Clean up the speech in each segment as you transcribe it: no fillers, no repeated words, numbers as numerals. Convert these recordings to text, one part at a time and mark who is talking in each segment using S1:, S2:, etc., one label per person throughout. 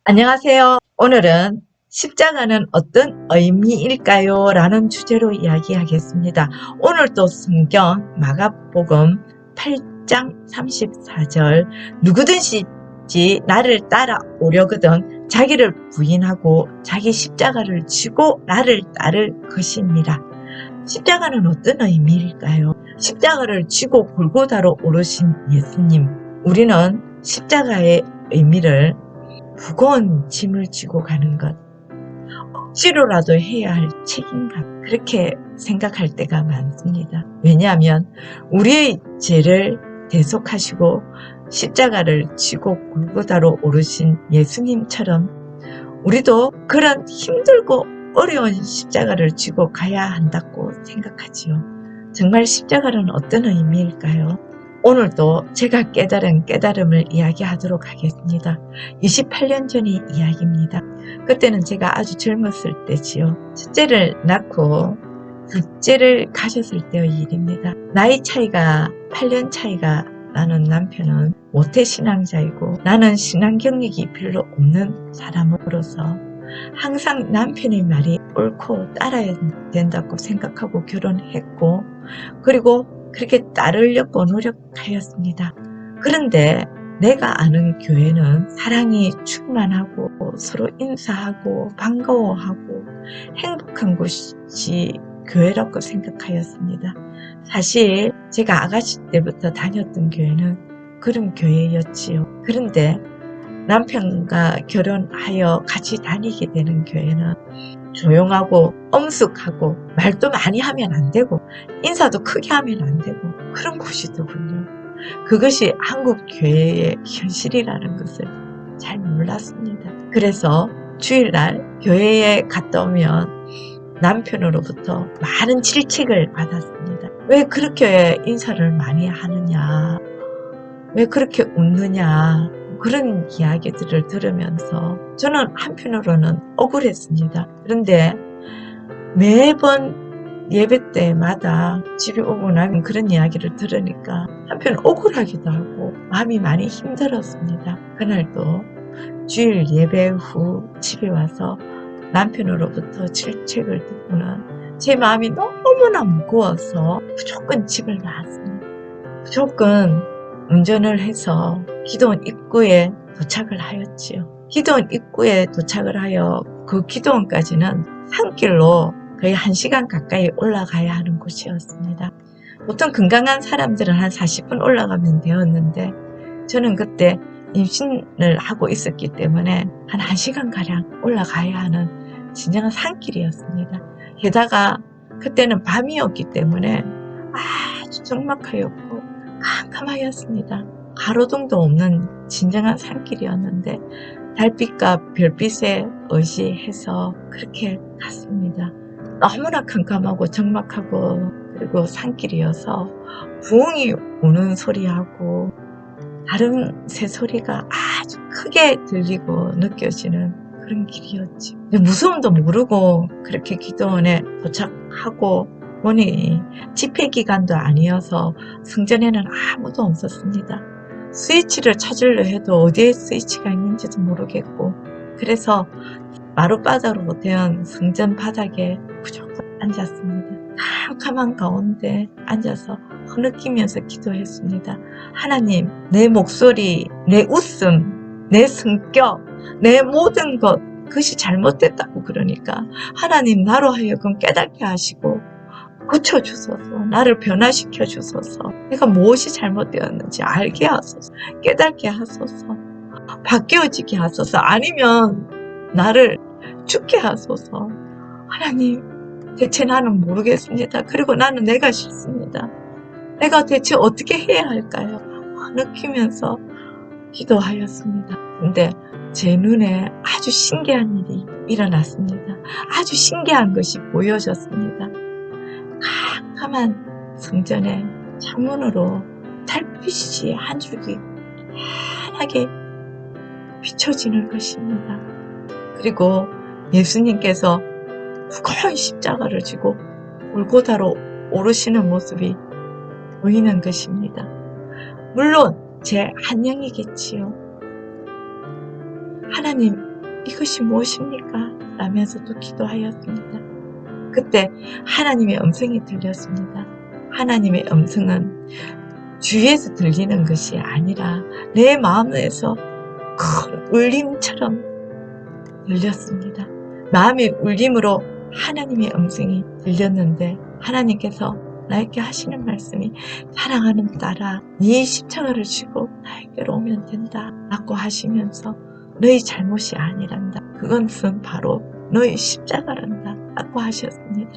S1: 안녕하세요. 오늘은 십자가는 어떤 의미일까요? 라는 주제로 이야기하겠습니다. 오늘도 성경 마가복음 8장 34절 누구든지 나를 따라오려거든 자기를 부인하고 자기 십자가를 지고 나를 따를 것입니다. 십자가는 어떤 의미일까요? 십자가를 지고 골고다로 오르신 예수님. 우리는 십자가의 의미를 무거운 짐을 지고 가는 것, 억지로라도 해야 할 책임감, 그렇게 생각할 때가 많습니다. 왜냐하면 우리의 죄를 대속하시고 십자가를 지고 골고다로 오르신 예수님처럼 우리도 그런 힘들고 어려운 십자가를 지고 가야 한다고 생각하지요. 정말 십자가는 어떤 의미일까요? 오늘도 제가 깨달은 깨달음을 이야기하도록 하겠습니다. 28년 전의 이야기입니다. 그때는 제가 아주 젊었을 때지요. 첫째를 낳고 둘째를 가졌을 때의 일입니다. 나이 차이가 8년 차이가 나는 남편은 모태신앙자이고 나는 신앙 경력이 별로 없는 사람으로서 항상 남편의 말이 옳고 따라야 된다고 생각하고 결혼했고, 그리고 그렇게 따르려고 노력하였습니다. 그런데 내가 아는 교회는 사랑이 충만하고 서로 인사하고 반가워하고 행복한 곳이 교회라고 생각하였습니다. 사실 제가 아가씨 때부터 다녔던 교회는 그런 교회였지요. 그런데 남편과 결혼하여 같이 다니게 되는 교회는 조용하고 엄숙하고 말도 많이 하면 안 되고 인사도 크게 하면 안 되고 그런 곳이더군요. 그것이 한국 교회의 현실이라는 것을 잘 몰랐습니다. 그래서 주일날 교회에 갔다 오면 남편으로부터 많은 질책을 받았습니다. 왜 그렇게 인사를 많이 하느냐, 왜 그렇게 웃느냐, 그런 이야기들을 들으면서 저는 한편으로는 억울했습니다. 그런데 매번 예배 때마다 집에 오고 나면 그런 이야기를 들으니까 한편 억울하기도 하고 마음이 많이 힘들었습니다. 그날도 주일 예배 후 집에 와서 남편으로부터 질책을 듣고는 제 마음이 너무나 무거워서 무조건 집을 나왔습니다. 무조건 운전을 해서 기도원 입구에 도착을 하였지요. 기도원 입구에 도착을 하여 그 기도원까지는 산길로 거의 1시간 가까이 올라가야 하는 곳이었습니다. 보통 건강한 사람들은 한 40분 올라가면 되었는데 저는 그때 임신을 하고 있었기 때문에 한 1시간가량 올라가야 하는 진정한 산길이었습니다. 게다가 그때는 밤이었기 때문에 아주 적막하였고 캄캄하였습니다. 가로등도 없는 진정한 산길이었는데 달빛과 별빛에 의지해서 그렇게 갔습니다. 너무나 캄캄하고 적막하고 그리고 산길이어서 부엉이 우는 소리하고 다른 새소리가 아주 크게 들리고 느껴지는 그런 길이었지. 무서움도 모르고 그렇게 기도원에 도착하고 보니 집회기간도 아니어서 성전에는 아무도 없었습니다. 스위치를 찾으려 해도 어디에 스위치가 있는지도 모르겠고, 그래서 마룻바닥으로 된 성전 바닥에 무조건 앉았습니다. 캄캄한 가운데 앉아서 흐느끼면서 기도했습니다. 하나님, 내 목소리, 내 웃음, 내 성격, 내 모든 것, 그것이 잘못됐다고 그러니까 하나님 나로 하여금 깨닫게 하시고 고쳐주소서, 나를 변화시켜 주소서, 내가 무엇이 잘못되었는지 알게 하소서, 깨닫게 하소서, 바뀌어지게 하소서, 아니면 나를 죽게 하소서. 하나님, 대체 나는 모르겠습니다. 그리고 나는 내가 싫습니다. 내가 대체 어떻게 해야 할까요? 느끼면서 기도하였습니다. 근데 제 눈에 아주 신기한 일이 일어났습니다. 아주 신기한 것이 보여졌습니다. 캄캄한 성전의 창문으로 달빛이 한 줄기 환하게 비춰지는 것입니다. 그리고 예수님께서 무거운 십자가를 지고 골고다로 오르시는 모습이 보이는 것입니다. 물론 제 한영이겠지요. 하나님, 이것이 무엇입니까? 라면서 또 기도하였습니다. 그때 하나님의 음성이 들렸습니다. 하나님의 음성은 주위에서 들리는 것이 아니라 내 마음에서 큰 울림처럼 들렸습니다. 마음의 울림으로 하나님의 음성이 들렸는데 하나님께서 나에게 하시는 말씀이 사랑하는 딸아, 네 십자가를 지고 나에게로 오면 된다 라고 하시면서 너희 잘못이 아니란다. 그것은 바로 너희 십자가란다 라고 하셨습니다.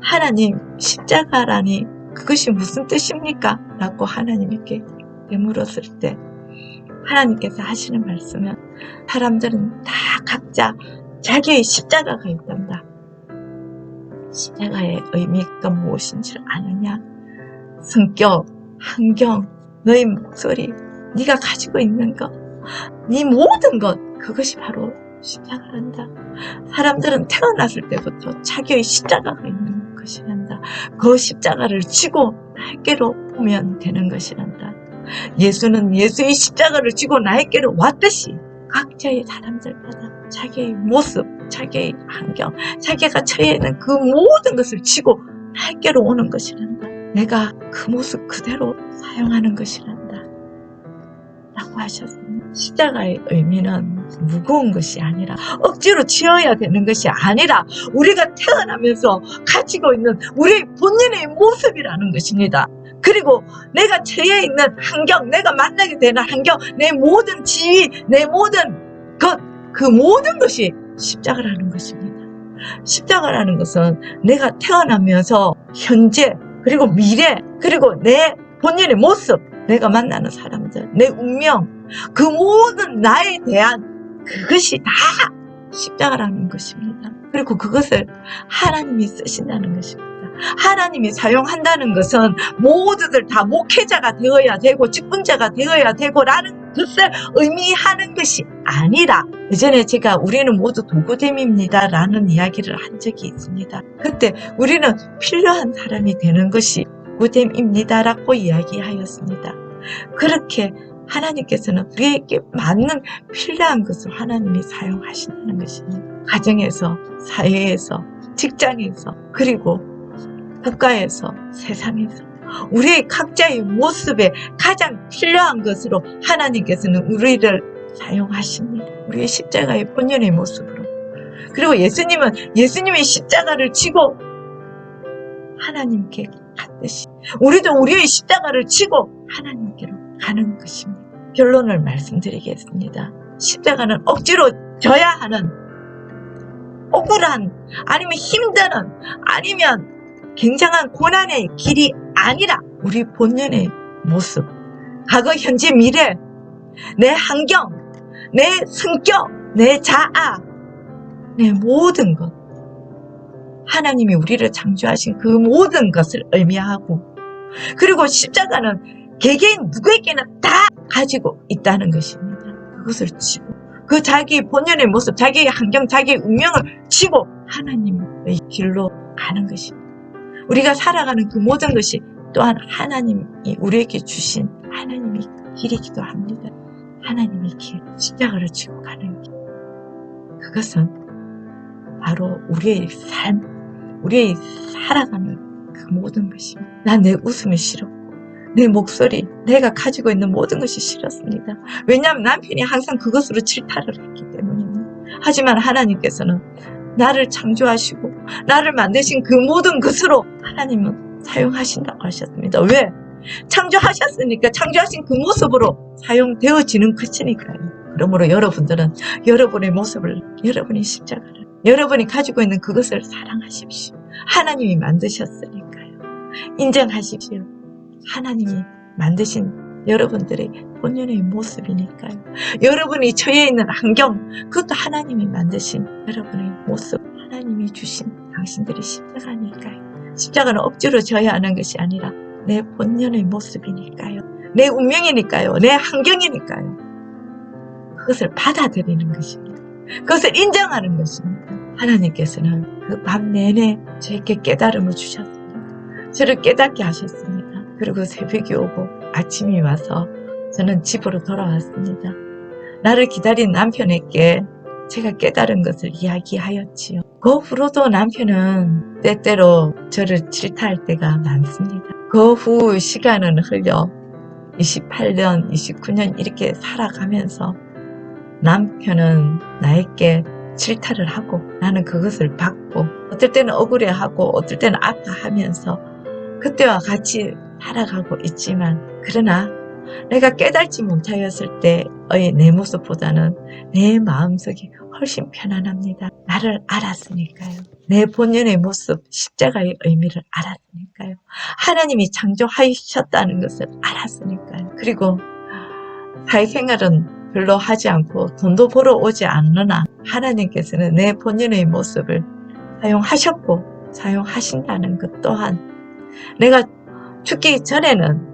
S1: 하나님, 십자가라니 그것이 무슨 뜻입니까? 라고 하나님께 되물었을 때 하나님께서 하시는 말씀은 사람들은 다 각자 자기의 십자가가 있단다. 십자가의 의미가 무엇인지를 아느냐? 성격, 환경, 너의 목소리, 네가 가지고 있는 것, 네 모든 것, 그것이 바로 십자가란다. 사람들은 태어났을 때부터 자기의 십자가가 있는 것이란다. 그 십자가를 지고 나에게로 오면 되는 것이란다. 예수는 예수의 십자가를 지고 나에게로 왔듯이 각자의 사람들마다 자기의 모습, 자기의 환경, 자기가 처해 있는 그 모든 것을 지고 나에게로 오는 것이란다. 내가 그 모습 그대로 사용하는 것이란다. 라고 하셨습니다. 십자가의 의미는 무거운 것이 아니라 억지로 지어야 되는 것이 아니라 우리가 태어나면서 가지고 있는 우리의 본연의 모습이라는 것입니다. 그리고 내가 처해 있는 환경, 내가 만나게 되는 환경, 내 모든 지위, 내 모든 것, 그 모든 것이 십자가라는 것입니다. 십자가라는 것은 내가 태어나면서 현재, 그리고 미래, 그리고 내 본연의 모습, 내가 만나는 사람들, 내 운명, 그 모든 나에 대한 그것이 다 십자가라는 것입니다. 그리고 그것을 하나님이 쓰신다는 것입니다. 하나님이 사용한다는 것은 모두들 다 목회자가 되어야 되고 직분자가 되어야 되고 라는 것을 의미하는 것이 아니라 예전에 제가 우리는 모두 도구됨입니다 라는 이야기를 한 적이 있습니다. 그때 우리는 필요한 사람이 되는 것이 도구됨입니다 라고 이야기하였습니다. 그렇게 하나님께서는 우리에게 맞는 필요한 것을 하나님이 사용하신다는 것입니다. 가정에서, 사회에서, 직장에서, 그리고 국가에서, 세상에서 우리의 각자의 모습에 가장 필요한 것으로 하나님께서는 우리를 사용하십니다. 우리의 십자가의 본연의 모습으로. 그리고 예수님은 예수님의 십자가를 지고 하나님께 갔듯이 우리도 우리의 십자가를 지고 하나님께로 가는 것입니다. 결론을 말씀드리겠습니다. 십자가는 억지로 져야 하는 억울한 아니면 힘드는 아니면 굉장한 고난의 길이 아니라 우리 본연의 모습, 과거, 현재, 미래, 내 환경, 내 성격, 내 자아, 내 모든 것, 하나님이 우리를 창조하신 그 모든 것을 의미하고, 그리고 십자가는 개개인 누구에게나 다 가지고 있다는 것입니다. 그것을 지고 그 자기 본연의 모습, 자기의 환경, 자기의 운명을 지고 하나님의 길로 가는 것입니다. 우리가 살아가는 그 모든 것이 또한 하나님이 우리에게 주신 하나님의 길이기도 합니다. 하나님의 길, 십자가를 지고 가는 길. 그것은 바로 우리의 삶, 우리의 살아가는 그 모든 것입니다. 난 내 웃음이 싫었고 내 목소리, 내가 가지고 있는 모든 것이 싫었습니다. 왜냐하면 남편이 항상 그것으로 질타를 했기 때문입니다. 하지만 하나님께서는 나를 창조하시고 나를 만드신 그 모든 것으로 하나님은 사용하신다고 하셨습니다. 왜? 창조하셨으니까 창조하신 그 모습으로 사용되어지는 것이니까요. 그러므로 여러분들은 여러분의 모습을, 여러분의 십자가를, 여러분이 가지고 있는 그것을 사랑하십시오. 하나님이 만드셨으니까요. 인정하십시오. 하나님이 만드신 여러분들의 본연의 모습이니까요. 여러분이 처해 있는 환경, 그것도 하나님이 만드신 여러분의 모습, 하나님이 주신 당신들의 십자가니까요. 십자가는 억지로 져야 하는 것이 아니라 내 본연의 모습이니까요. 내 운명이니까요. 내 환경이니까요. 그것을 받아들이는 것입니다. 그것을 인정하는 것입니다. 하나님께서는 그 밤 내내 저에게 깨달음을 주셨습니다. 저를 깨닫게 하셨습니다. 그리고 새벽이 오고 아침이 와서 저는 집으로 돌아왔습니다. 나를 기다린 남편에게 제가 깨달은 것을 이야기하였지요. 그 후로도 남편은 때때로 저를 질타할 때가 많습니다. 그 후 시간은 흘려 28년, 29년 이렇게 살아가면서 남편은 나에게 질타를 하고 나는 그것을 받고 어떨 때는 억울해하고 어떨 때는 아파하면서 그때와 같이 살아가고 있지만 그러나 내가 깨달지 못하였을 때의 내 모습보다는 내 마음속이 훨씬 편안합니다. 나를 알았으니까요. 내 본연의 모습, 십자가의 의미를 알았으니까요. 하나님이 창조하셨다는 것을 알았으니까요. 그리고 사회생활은 별로 하지 않고 돈도 벌어 오지 않으나 하나님께서는 내 본연의 모습을 사용하셨고 사용하신다는 것 또한 내가 죽기 전에는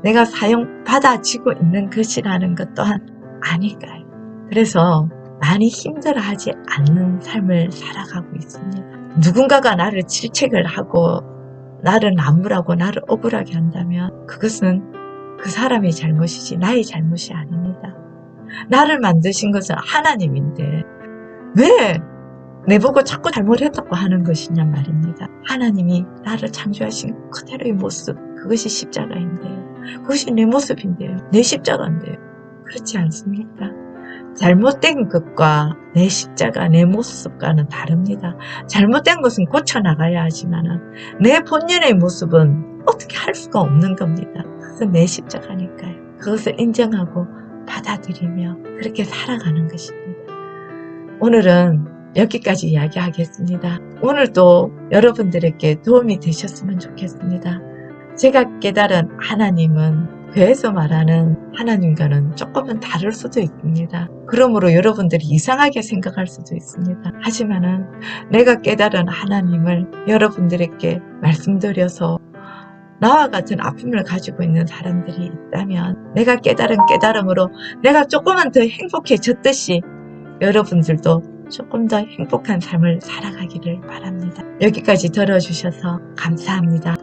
S1: 내가 사용받아지고 있는 것이라는 것 또한 아닐까요? 그래서 많이 힘들어하지 않는 삶을 살아가고 있습니다. 누군가가 나를 질책을 하고 나를 나무라고 나를 억울하게 한다면 그것은 그 사람의 잘못이지 나의 잘못이 아닙니다. 나를 만드신 것은 하나님인데 왜 내보고 자꾸 잘못했다고 하는 것이냐 말입니다. 하나님이 나를 창조하신 그대로의 모습, 그것이 십자가인데요. 그것이 내 모습인데요. 내 십자가인데요. 그렇지 않습니까? 잘못된 것과 내 십자가, 내 모습과는 다릅니다. 잘못된 것은 고쳐나가야 하지만 내 본연의 모습은 어떻게 할 수가 없는 겁니다. 그것은 내 십자가니까요. 그것을 인정하고 받아들이며 그렇게 살아가는 것입니다. 오늘은 여기까지 이야기하겠습니다. 오늘도 여러분들에게 도움이 되셨으면 좋겠습니다. 제가 깨달은 하나님은 교회에서 말하는 하나님과는 조금은 다를 수도 있습니다. 그러므로 여러분들이 이상하게 생각할 수도 있습니다. 하지만은 내가 깨달은 하나님을 여러분들에게 말씀드려서 나와 같은 아픔을 가지고 있는 사람들이 있다면 내가 깨달은 깨달음으로 내가 조금은 더 행복해졌듯이 여러분들도 조금 더 행복한 삶을 살아가기를 바랍니다. 여기까지 들어주셔서 감사합니다.